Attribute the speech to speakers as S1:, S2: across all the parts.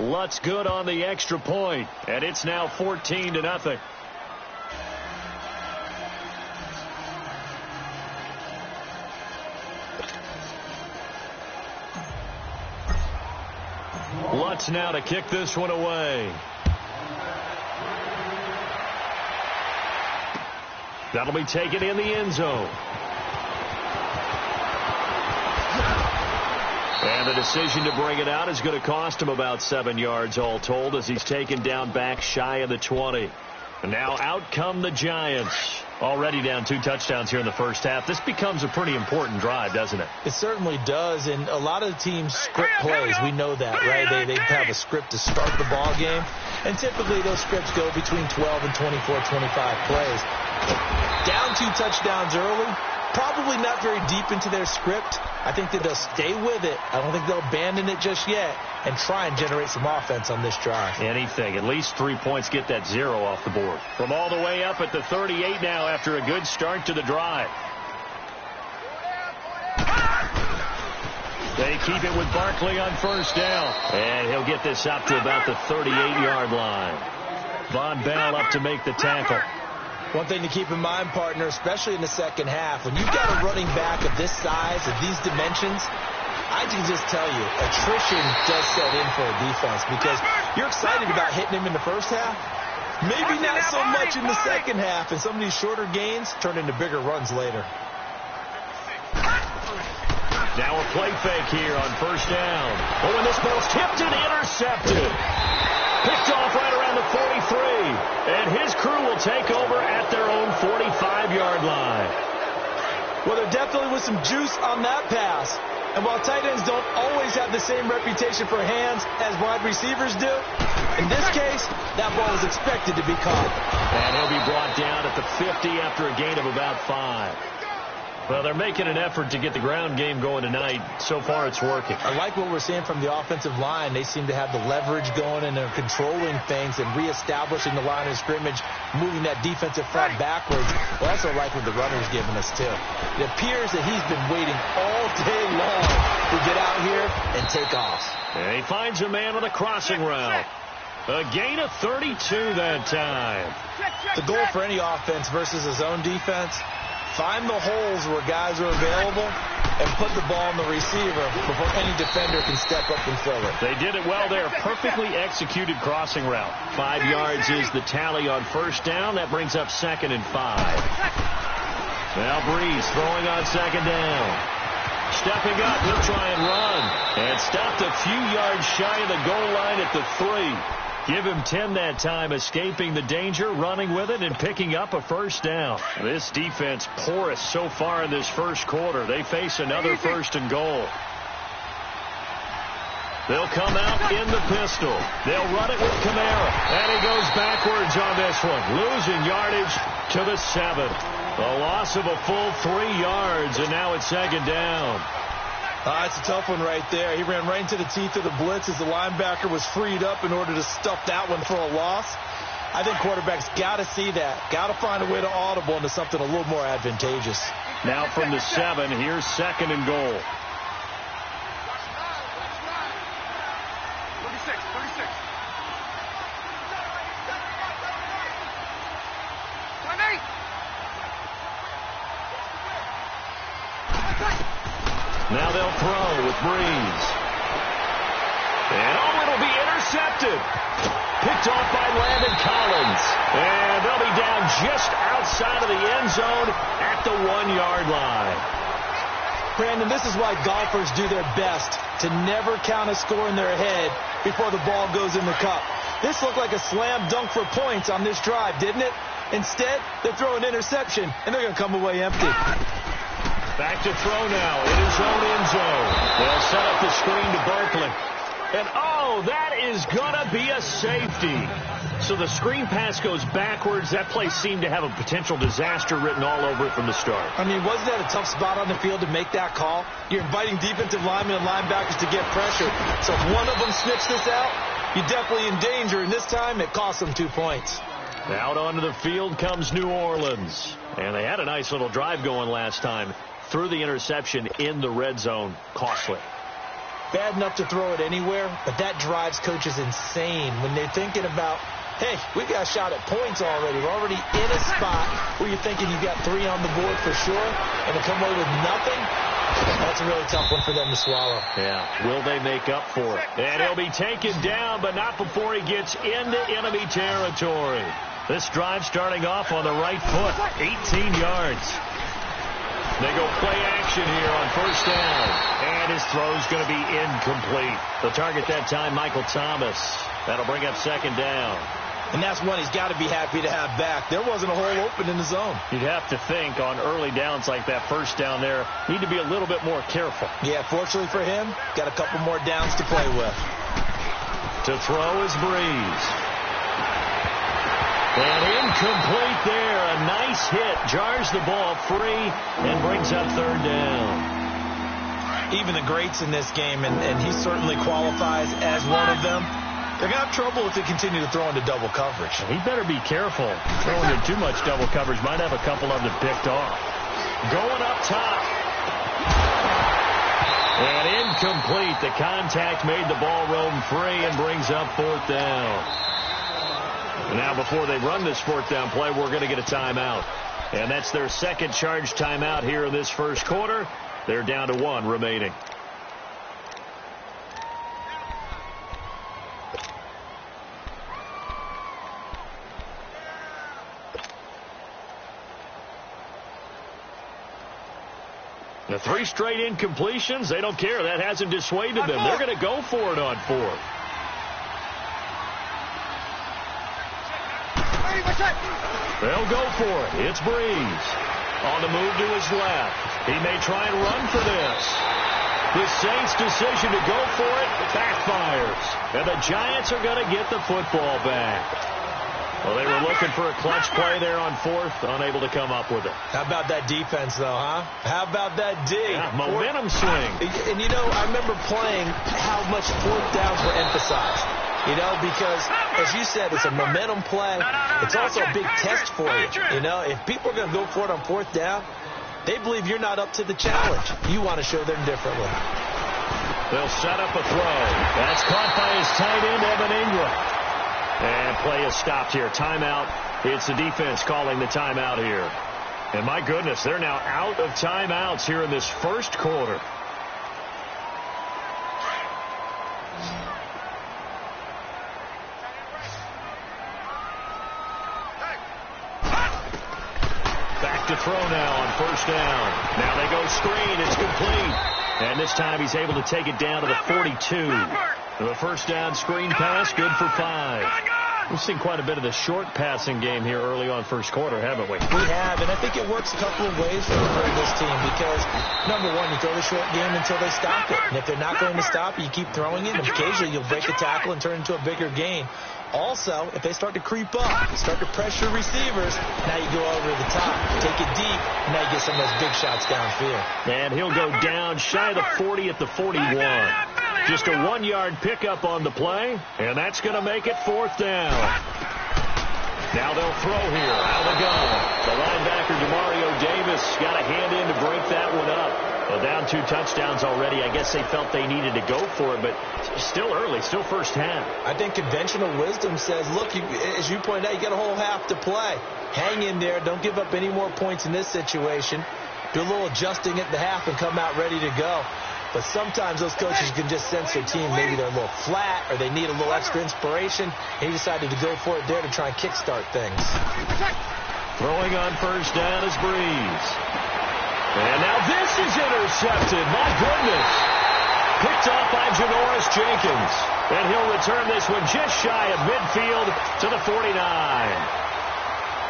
S1: Lutz good on the extra point, and it's now 14-0. Lutz now to kick this one away. That'll be taken in the end zone. And the decision to bring it out is going to cost him about 7 yards all told as he's taken down back shy of the 20. And now out come the Giants. Already down 2 touchdowns here in the first half. This becomes a pretty important drive, doesn't it?
S2: It certainly does, and a lot of the teams script plays. We know that, right? They have a script to start the ball game, and typically those scripts go between 12 and 24, 25 plays. Down 2 touchdowns early, probably not very deep into their script. I think that they'll stay with it. I don't think they'll abandon it just yet and try and generate some offense on this drive.
S1: Anything. At least 3 points get that 0 off the board. From all the way up at the 38 now after a good start to the drive. They keep it with Barkley on first down. And he'll get this up to about the 38-yard line. Von Bell up to make the tackle.
S2: One thing to keep in mind, partner, especially in the second half, when you've got a running back of this size, of these dimensions, I can just tell you, attrition does set in for a defense because you're excited about hitting him in the first half. Maybe not so much in the second half, and some of these shorter gains turn into bigger runs later.
S1: Now a play fake here on first down. Oh, and this ball's tipped and intercepted. Picked off right around the 43. And his crew will take over at their own 45-yard line.
S2: Well, there definitely was some juice on that pass. And while tight ends don't always have the same reputation for hands as wide receivers do, in this case, that ball was expected to be caught.
S1: And he'll be brought down at the 50 after a gain of about 5. Well, they're making an effort to get the ground game going tonight. So far, it's working.
S2: I like what we're seeing from the offensive line. They seem to have the leverage going, and they're controlling things and reestablishing the line of scrimmage, moving that defensive front backwards. I also like what the runner's giving us, too. It appears that he's been waiting all day long to get out here and take off.
S1: And he finds a man with a crossing route. A gain of 32 that time.
S2: The goal for any offense versus his own defense, find the holes where guys are available and put the ball on the receiver before any defender can step up and fill it.
S1: They did it well there. Perfectly executed crossing route. 5 yards is the tally on first down. That brings up 2nd and 5. Now Breeze throwing on 2nd down. Stepping up, he'll try and run. And stopped a few yards shy of the goal line at the 3. Give him 10 that time, escaping the danger, running with it, and picking up a first down. This defense porous so far in this first quarter. They face another 1st and goal. They'll come out in the pistol. They'll run it with Kamara. And he goes backwards on this one, losing yardage to the 7. A loss of a full 3 yards, and now it's 2nd down.
S2: It's a tough one right there. He ran right into the teeth of the blitz as the linebacker was freed up in order to stuff that one for a loss. I think quarterbacks got to see that. Got to find a way to audible into something a little more advantageous.
S1: Now from the 7, here's 2nd and goal.
S3: 36.
S1: Now they'll throw with Breeze. And it'll be intercepted. Picked off by Landon Collins. And they'll be down just outside of the end zone at the 1-yard line.
S2: Brandon, this is why golfers do their best to never count a score in their head before the ball goes in the cup. This looked like a slam dunk for points on this drive, didn't it? Instead, they throw an interception, and they're going to come away empty.
S1: Back to throw now in his own end zone. They'll set up the screen to Barkley. And, that is going to be a safety. So the screen pass goes backwards. That play seemed to have a potential disaster written all over it from the start.
S2: I mean, wasn't that a tough spot on the field to make that call? You're inviting defensive linemen and linebackers to get pressure. So if one of them sniffs this out, you're definitely in danger. And this time, it cost them 2 points.
S1: Out onto the field comes New Orleans. And they had a nice little drive going last time. Through the interception in the red zone, costly.
S2: bad enough to throw it anywhere, but that drives coaches insane when they're thinking about, hey, we got a shot at points already. We're already in a spot where you're thinking you got 3 on the board for sure, and to come away with nothing, that's a really tough one for them to swallow.
S1: Yeah, will they make up for it? And he'll be taken down, but not before he gets into enemy territory. This drive starting off on the right foot, 18 yards. They go play action here on first down, and his throw's going to be incomplete. The target that time, Michael Thomas. That'll bring up second down.
S2: And that's one he's got to be happy to have back. There wasn't a hole open in the zone.
S1: You'd have to think on early downs like that first down there, need to be a little bit more careful.
S2: Yeah, fortunately for him, got a couple more downs to play with.
S1: To throw is Breeze. And incomplete there. A nice hit. Jars the ball free and brings up third down.
S2: Even the greats in this game, and he certainly qualifies as one of them, they're going to have trouble if they continue to throw into double coverage.
S1: He better be careful. Throwing in too much double coverage might have a couple of them picked off. Going up top. And incomplete. The contact made the ball roam free and brings up fourth down. Now, before they run this fourth down play, we're going to get a timeout. And that's their second charge timeout here in this first quarter. They're down to 1 remaining. The 3 straight incompletions, they don't care. That hasn't dissuaded them. They're going to go for it on 4th. They'll go for it. It's Breeze. On the move to his left. He may try and run for this. The Saints' decision to go for it backfires. And the Giants are going to get the football back. Well, they were looking for a clutch play there on 4th, unable to come up with it.
S2: How about that defense, though, huh? How about that D?
S1: Yeah, momentum swing.
S2: And, you know, I remember playing how much 4th downs were emphasized. You know, because, as you said, it's a momentum play. It's also a big test for you. You know, if people are going to go for it on 4th down, they believe you're not up to the challenge. You want to show them differently.
S1: They'll set up a throw. That's caught by his tight end, Evan Ingram. And play is stopped here. Timeout. It's the defense calling the timeout here. And my goodness, they're now out of timeouts here in this first quarter. Back to throw now on first down. Now they go screen. It's complete. And this time he's able to take it down to the 42. The first down screen pass, good for 5. We've seen quite a bit of the short passing game here early on first quarter, haven't we?
S2: We have, and I think it works a couple of ways for this team because, number one, you throw the short game until they stop it. And if they're not going to stop it, you keep throwing it, and occasionally you'll break a tackle and turn it into a bigger gain. Also, if they start to creep up, start to pressure receivers, now you go over the top, take it deep, and now you get some of those big shots downfield.
S1: And he'll go down shy of the 40 at the 41. Just a 1-yard pickup on the play, and that's going to make it 4th down. Now they'll throw here, out of the gun. The linebacker, Demario Davis, got a hand in to break that one up. Well, down 2 touchdowns already. I guess they felt they needed to go for it, but still early, still first half.
S2: I think conventional wisdom says, look, as you pointed out, you got a whole half to play. Hang in there. Don't give up any more points in this situation. Do a little adjusting at the half and come out ready to go. But sometimes those coaches can just sense their team. Maybe they're a little flat or they need a little extra inspiration. He decided to go for it there to try and kickstart things.
S1: Throwing on first down is Breeze. And now this is intercepted. My goodness. Picked off by Janoris Jenkins. And he'll return this one just shy of midfield to the 49.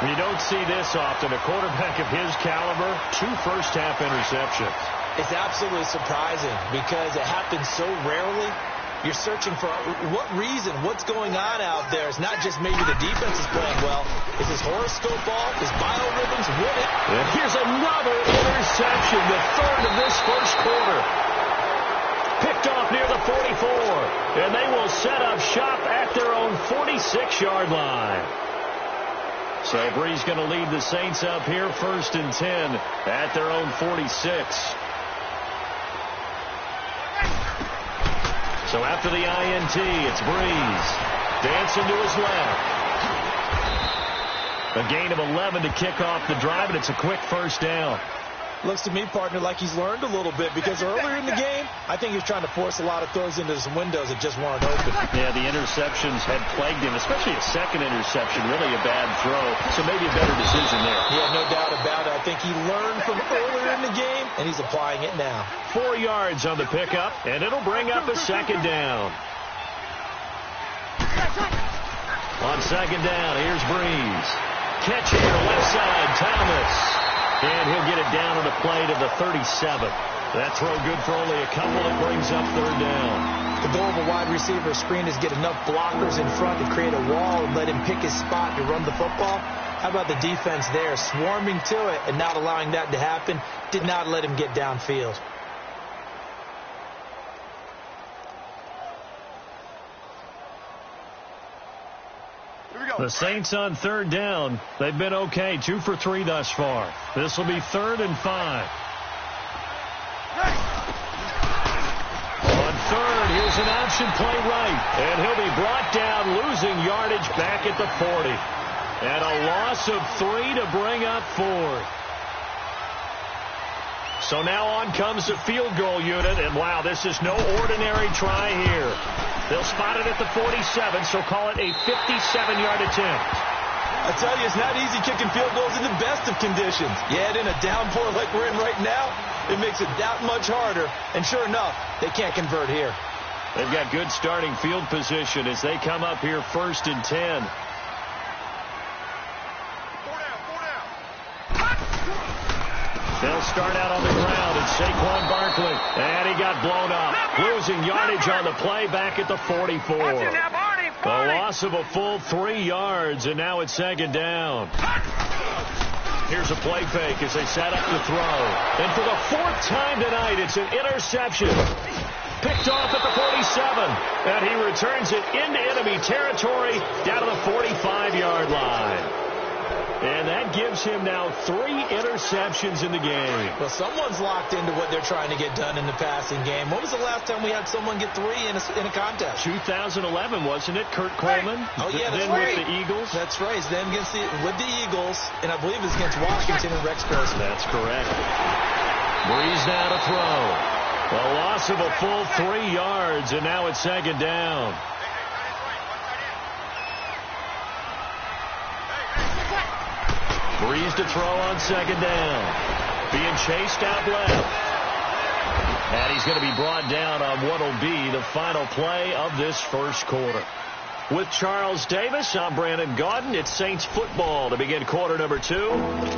S1: You don't see this often. A quarterback of his caliber, 2 first-half interceptions.
S2: It's absolutely surprising because it happens so rarely. You're searching for what reason, what's going on out there. It's not just maybe the defense is playing well. Is his horoscope off? His biorhythms?
S1: And here's another interception, the 3rd of this first quarter. Picked off near the 44. And they will set up shop at their own 46-yard line. So Breeze going to lead the Saints up here 1st and 10 at their own 46. So after the INT, it's Breeze. Dancing to his left. A gain of 11 to kick off the drive, and it's a quick first down.
S2: Looks to me, partner, like he's learned a little bit, because earlier in the game, I think he was trying to force a lot of throws into some windows that just weren't open.
S1: Yeah, the interceptions had plagued him, especially a second interception, really a bad throw. So maybe a better decision there.
S2: Yeah, no doubt about it. I think he learned from earlier in the game, and he's applying it now.
S1: 4 yards on the pickup, and it'll bring up a second down. On second down, here's Breeze. Catch here, left side, Thomas. And he'll get it down on the play to the 37. That throw good for only a couple. It brings up third down.
S2: The goal of a wide receiver screen is get enough blockers in front to create a wall and let him pick his spot to run the football. How about the defense there, swarming to it and not allowing that to happen? Did not let him get downfield.
S1: The Saints on third down. They've been okay. 2 for 3 thus far. This will be 3rd and 5. On third, here's an option play right. And he'll be brought down, losing yardage back at the 40. And a loss of 3 to bring up 4. So now on comes the field goal unit. And wow, this is no ordinary try here. They'll spot it at the 47, so call it a 57-yard attempt.
S2: I tell you, it's not easy kicking field goals in the best of conditions. Yet in a downpour like we're in right now, it makes it that much harder. And sure enough, they can't convert here.
S1: They've got good starting field position as they come up here 1st and 10. They'll start out on the ground. It's Saquon Barkley. And he got blown up. Losing yardage on the play back at the 44. A loss of a full 3 yards, and now it's second down. Here's a play fake as they set up to throw. And for the 4th time tonight, it's an interception. Picked off at the 47. And he returns it into enemy territory down to the 45-yard line. And that gives him now 3 interceptions in the game.
S2: Well, someone's locked into what they're trying to get done in the passing game. When was the last time we had someone get 3 in a contest?
S1: 2011, wasn't it? Kurt Coleman?
S2: Oh, yeah, that's
S1: then
S2: right.
S1: with the Eagles?
S2: That's right. Then with the Eagles, and I believe it's against Washington and Rex Grossman.
S1: That's correct. Breeze now to throw. A loss of a full 3 yards, and now it's second down. Breeze to throw on second down. Being chased out left. And he's going to be brought down on what will be the final play of this first quarter. With Charles Davis, I'm Brandon Gaudin. It's Saints football to begin quarter number 2.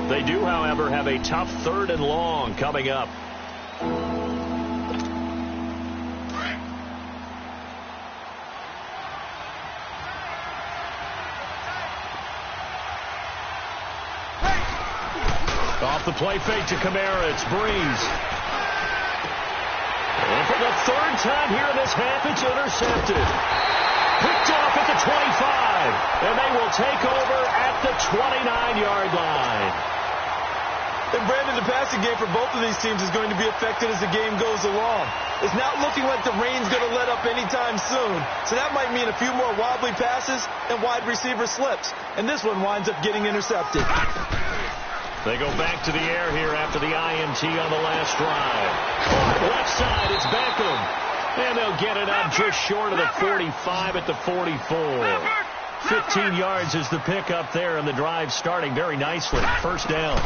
S1: They do, however, have a tough 3rd and long coming up. Off the play fake to Kamara, it's Breeze. And for the 3rd time here in this half, it's intercepted. Picked off at the 25. And they will take over at the 29-yard line.
S2: And Brandon, the passing game for both of these teams is going to be affected as the game goes along. It's not looking like the rain's going to let up anytime soon. So that might mean a few more wobbly passes and wide receiver slips. And this one winds up getting intercepted.
S1: They go back to the air here after the INT on the last drive. Left side, it's Beckham. And they'll get it up just short of the 45 at the 44. 15 yards is the pickup there, and the drive starting very nicely. First down.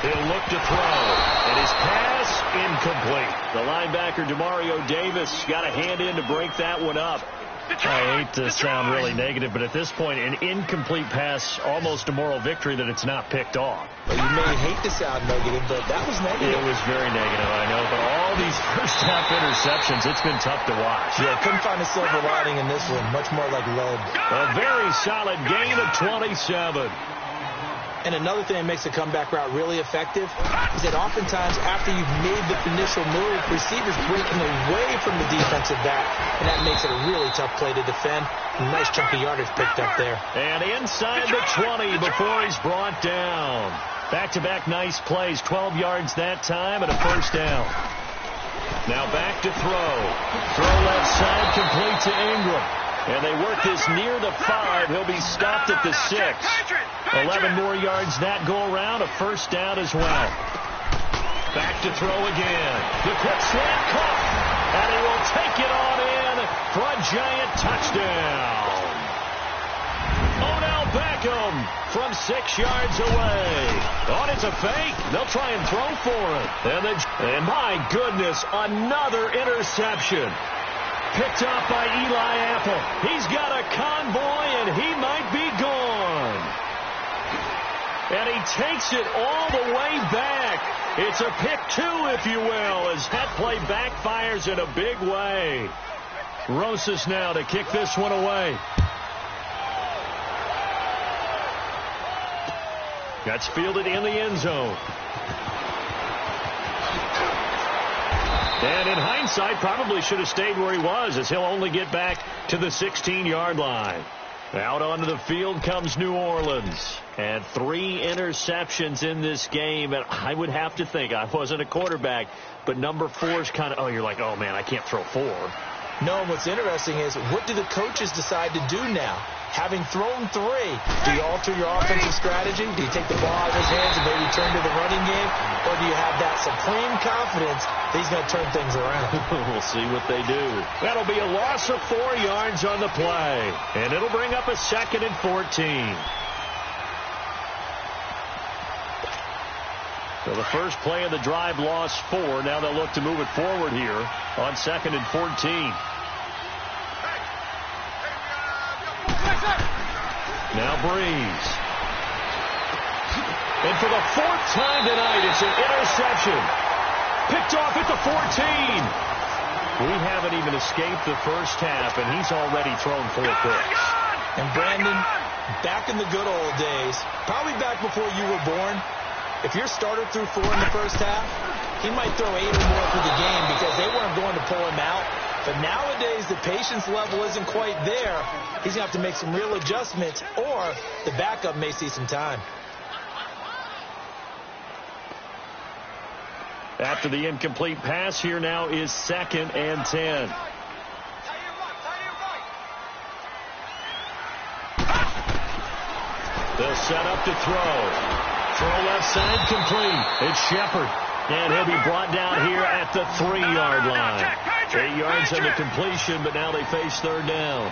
S1: He'll look to throw. And his pass incomplete. The linebacker, Demario Davis, got a hand in to break that one up. I hate to sound really negative, but at this point, an incomplete pass, almost a moral victory that it's not picked off.
S2: Well, you may hate to sound negative, but that was negative.
S1: It was very negative, I know. But all these first-half interceptions, it's been tough to watch.
S2: Yeah, couldn't find a silver lining in this one. Much more like lead.
S1: A very solid gain of 27.
S2: And another thing that makes a comeback route really effective is that oftentimes after you've made the initial move, receivers breaking away from the defensive back, and that makes it a really tough play to defend. A nice chunk of yardage picked up there.
S1: And inside the 20 before he's brought down. Back-to-back nice plays, 12 yards that time and a first down. Now back to throw. Throw left side, complete to Ingram. And they work this near the 5. He'll be stopped at the 6. 11 more yards that go around. A first down as well. Back to throw again. The quick slant caught. And he will take it on in for a giant touchdown. Odell Beckham from 6 yards away. Oh, it's a fake. They'll try and throw for it. And my goodness, another interception. Picked off by Eli Apple. He's got a convoy, and he might be gone. And he takes it all the way back. It's a pick 2, if you will, as that play backfires in a big way. Rosas now to kick this one away. That's fielded in the end zone. And in hindsight, probably should have stayed where he was, as he'll only get back to the 16-yard line. Out onto the field comes New Orleans. And 3 interceptions in this game. And I would have to think, I wasn't a quarterback, but number 4 is kind of, oh, you're like, oh, man, I can't throw 4.
S2: No, and what's interesting is, what do the coaches decide to do now? Having thrown 3, do you alter your offensive strategy? Do you take the ball out of his hands and maybe turn to the running game? Or do you have that supreme confidence that he's going to turn things around?
S1: We'll see what they do. That'll be a loss of 4 yards on the play. And it'll bring up a 2nd and 14. So the first play of the drive lost 4. Now they'll look to move it forward here on 2nd and 14. Now Breeze. And for the 4th time tonight, it's an interception. Picked off at the 14. We haven't even escaped the first half, and he's already thrown 4 picks.
S2: And Brandon, back in the good old days, probably back before you were born, if your starter threw 4 in the first half, he might throw 8 or more for the game because they weren't going to pull him out. But nowadays, the patience level isn't quite there. He's going to have to make some real adjustments, or the backup may see some time.
S1: After the incomplete pass, here now is 2nd and 10. They'll set up to throw. Throw left side, complete. It's Shepard. And he'll be brought down here at the 3-yard line. 8 yards on the completion, but now they face 3rd down.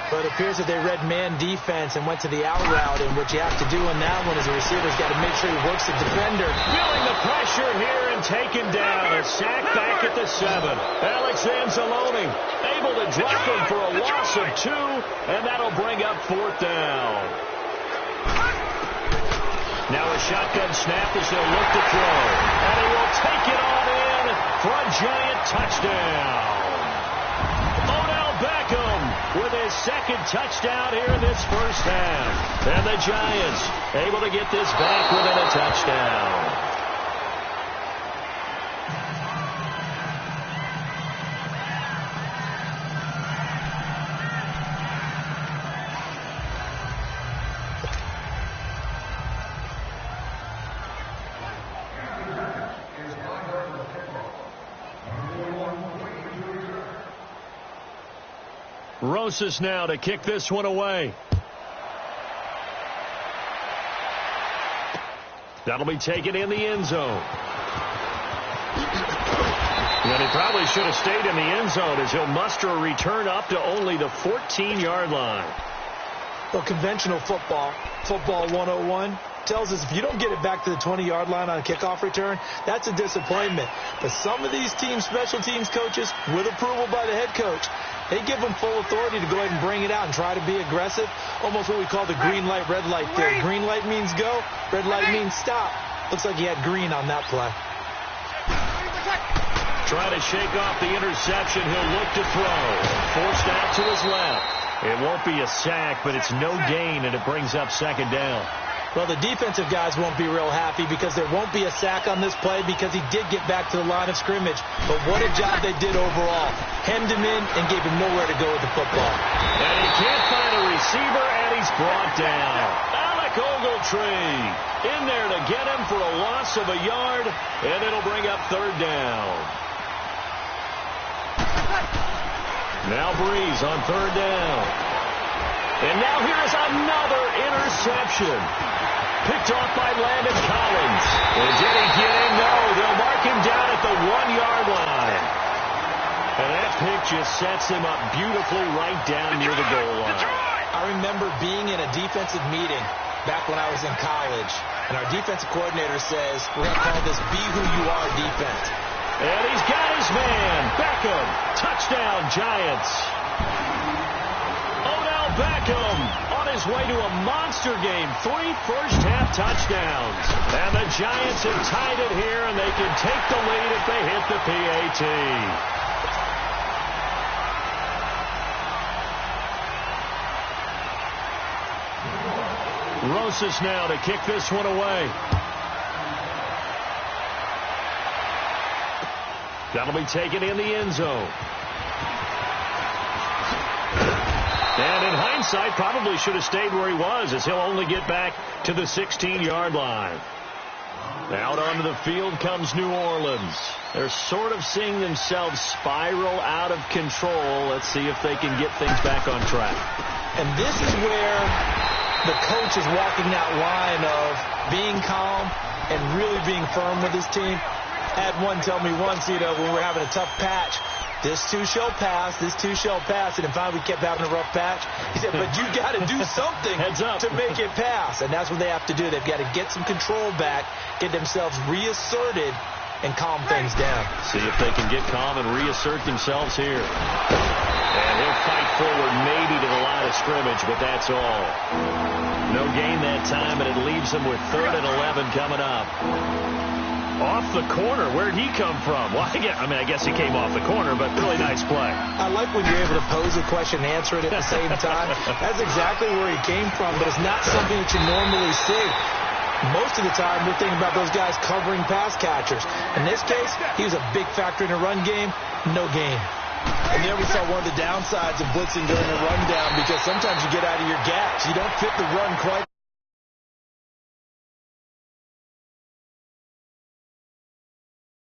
S2: But it appears that they read man defense and went to the out route, and what you have to do in that one is the receiver's got to make sure he works the defender.
S1: Feeling the pressure here and taken down. A sack back at the 7. Alex Anzalone able to drop him for a loss of 2, and that'll bring up 4th down. Now a shotgun snap as they'll look to throw. And he will take it on in for a giant touchdown. Odell Beckham with his 2nd touchdown here in this first half. And the Giants able to get this back within a touchdown. Rosas now to kick this one away. That'll be taken in the end zone. And he probably should have stayed in the end zone as he'll muster a return up to only the 14-yard line.
S2: Well, conventional football 101, tells us if you don't get it back to the 20-yard line on a kickoff return, that's a disappointment. But some of these teams, special teams coaches, with approval by the head coach, they give them full authority to go ahead and bring it out and try to be aggressive. Almost what we call the green light, red light theory. Green light means go, red light means stop. Looks like he had green on that play.
S1: Trying to shake off the interception. He'll look to throw. Forced out to his left. It won't be a sack, but it's no gain, and it brings up 2nd down.
S2: Well, the defensive guys won't be real happy because there won't be a sack on this play because he did get back to the line of scrimmage. But what a job they did overall. Hemmed him in and gave him nowhere to go with the football.
S1: And he can't find a receiver, and he's brought down. Alec Ogletree in there to get him for a loss of a yard, and it'll bring up 3rd down. Now Breeze on third down. And now here is another interception. Picked off by Landon Collins. And did he get him? No, they'll mark him down at the 1-yard line. And that pick just sets him up beautifully right down near the goal line.
S2: I remember being in a defensive meeting back when I was in college, and our defensive coordinator says, we're going to call this Be Who You Are defense.
S1: And he's got his man, Beckham. Touchdown, Giants. Odell Beckham on his way to a monster game. 3 first-half touchdowns. And the Giants have tied it here, and they can take the lead if they hit the PAT. Rosas now to kick this one away. That'll be taken in the end zone. And in hindsight, probably should have stayed where he was, as he'll only get back to the 16-yard line. Out onto the field comes New Orleans. They're sort of seeing themselves spiral out of control. Let's see if they can get things back on track.
S2: And this is where the coach is walking that line of being calm and really being firm with his team. Had one tell me once, when we're having a tough patch, this too shall pass, this too shall pass. And finally we kept having a rough patch. He said, but you got to do something to make it pass. And that's what they have to do. They've got to get some control back, get themselves reasserted, and calm things down.
S1: See if they can get calm and reassert themselves here. And he'll fight forward maybe to the line of scrimmage, but that's all. No gain that time, and it leaves them with 3rd and 11 coming up. Off the corner. Where'd he come from? Well, I guess he came off the corner, but really nice play.
S2: I like when you're able to pose a question and answer it at the same time. That's exactly where he came from, but it's not something that you normally see. Most of the time, we're thinking about those guys covering pass catchers. In this case, he was a big factor in the run game. No gain. And there we saw one of the downsides of blitzing during a rundown, because sometimes you get out of your gaps. You don't fit the run quite